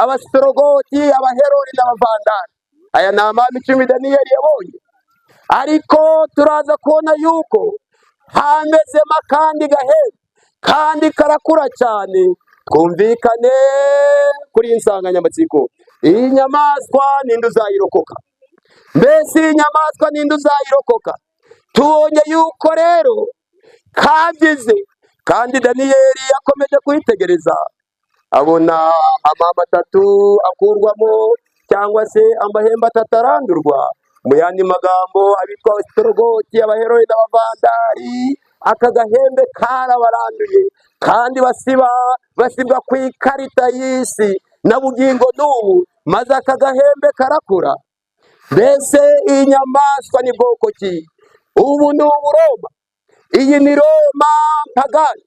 Abasorogoti, Abaherori n'Abavandari. Aya ni amami 10 Daniyeli yabonye, ariko turaza kubona yuko hamezemo akandi gahembe kandi karakura cyane. Twumvikane kuri insanganyamatsiko, iyi nyamaswa ninde uzayirokoka? Mbese iyi nyamaswa ninde uzayirokoka? Tubonye yuko rero kabyize, kandi Daniyeli yakomeje kwitegereza abona amama 3 akurwamo, cyangwa se amahembe 3 arandurwa. Mu yandi magambo, abitwa Abasorogoti, Abaherori n'Abavandari, aka gahembe karabaranduye kandi basibwa ku ikarita y'isi na bugingo n'ubu, maze aka gahembe karakura. Mbese iyi nyamaswa ni bwoko ki? Ubu ni Uburoma. Iyi ni Roma mpagani.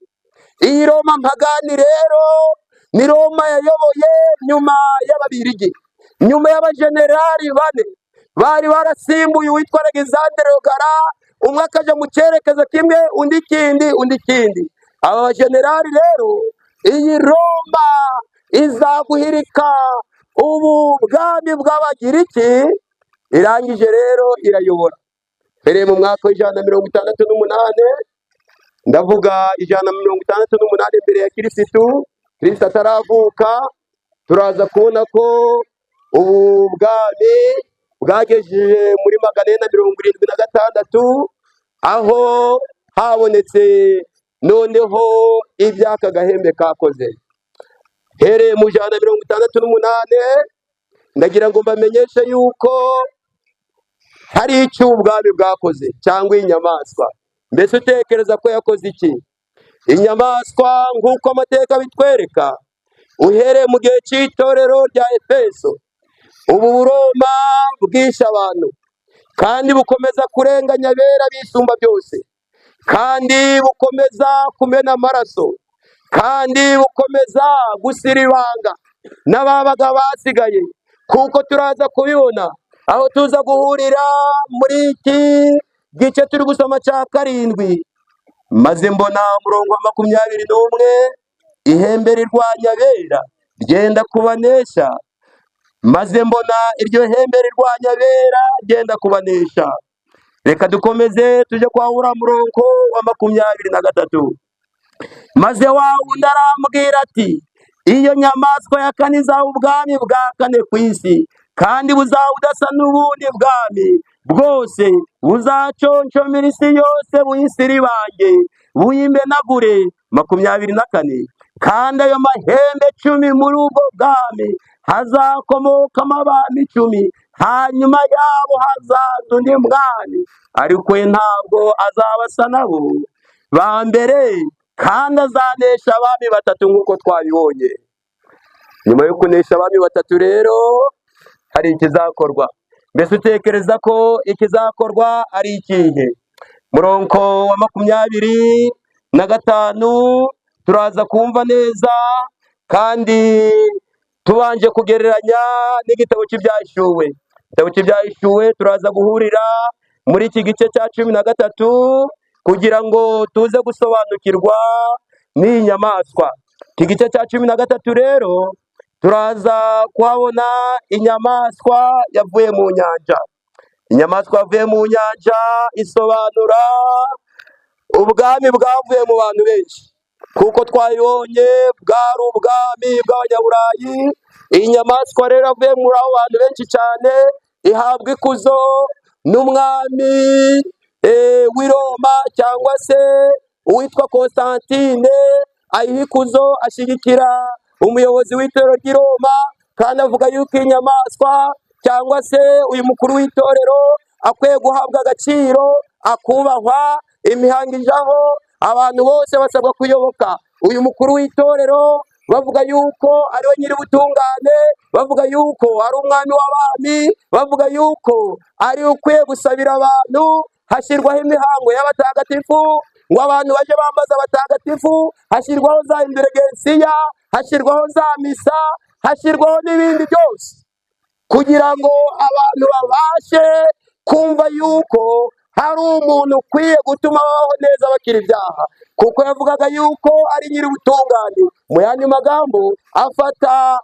Iyi Roma mpagani rero ni Roma yayoboye nyuma y'Ababirigi, nyuma y'abajenerali 4 bari barasimbuye uwitwa Alexandre Rogara. Umwe akaja mu cyerekezo kimwe, undi kindi. Aba bajenerali rero, iyi Roma izaguhirika ubu bwami bw'Abagiriki. Irangije rero irayobora mbere mu mwaka w'168, ndavuga 168 mbere ya Kristo ataravuka. Turaza kubona ko ubu bwami bwagejeje muri 476, aho habonetse noneho iby'aka gahembe kakoze. Hereye mu 168, ndagira ngo mbamenyeshe yuko hari icyo ubwami bwakoze cyangwa inyamaswa. Mbese utekereza ko yakoze iki? Inyamaswa nk'uko amateka bitwereka, uhereye mu gihe cy'itorero rya Efeso, ubu Buroma bwishe abantu kandi bukomeza kurenganya abera bisumba byose, kandi bukomeza kumena amaraso, kandi bukomeza gusiribanga n'ababaga basigaye, kuko turaza kubibona aho tuza guhurira muri iki gice turi gusoma cya 7. Maze mbona umurongo wa 21, ihembe rirwanya abera ryenda kubanesha. Maze mbona iryo hembe rirwanya abera ryenda kubanesha. Reka dukomeze tuje kwa uriya murongo wa 23. Maze wa wundi arambwira ati, iyo nyamaswa ya 4 izaba ubwami bwa 4 ku isi, kandi buzaba budasa n'ubundi bwami bwose, buzaconshomera isi yose, buyisiribange, buyimenagure. 24. Kandi ayo mahembe 10 muri ubwo bwami hazakomokamo abami 10, hanyuma yabo hazaza undi mwami, ariko we ntabwo azabasa nabo ba mbere, kandi azanesha abami 3 nk'uko twabibonye. Nyuma yo kunesha abami 3 rero hari ikizakorwa. Mbese utekereza ko ikizakorwa ari ikihe? Murongo wa 25 turaza kumva neza, kandi tubanje kugereranya n'igitabo cy'Ibyahishuwe. Igitabo cy'Ibyahishuwe turaza guhurira muri iki gice cya 13 kugira ngo tuze gusobanukirwa n'iyi nyamaswa. Iki gice cya 13 rero turaza kuhabona inyamaswa yavuye mu nyanja. Inyamaswa yavuye mu nyanja isobanura ubwami bwavuye mu bantu benshi, kuko twayibonye bwari ubwami bw'Abanyaburayi. Iyi nyamaswa rero yavuye muri abo bantu benshi cyane, ihabwa ikuzo n'umwami w'i Roma, cyangwa se uwitwa Constantine. Ayiha ikuzo, ashyigikira umuyobozi w'itorero ry'i Roma, kandi avuga yuko iyi nyamaswa cyangwa se uyu mukuru w'itorero akwiye guhabwa agaciro, akubahwa, imihango ijaho, abantu bose basabwa kuyoboka uyu mukuru w'itorero, bavuga yuko ari we nyiri ubutungane, bavuga yuko ari umwami w'abami, bavuga yuko ari ukwiye gusabira abantu. Hashyirwaho imihango y'abatagatifu ngo abantu baje bambaza abatagatifu, hashyirwaho za indulgensiya, hashyirwaho za misa, hashyirwaho n'ibindi byose, kugira ngo abantu babashe kumva yuko hari umuntu ukwiye gutuma babaho neza bakira ibyaha, kuko yavugaga yuko ari nyiri ubutungane. Mu yandi magambo, afata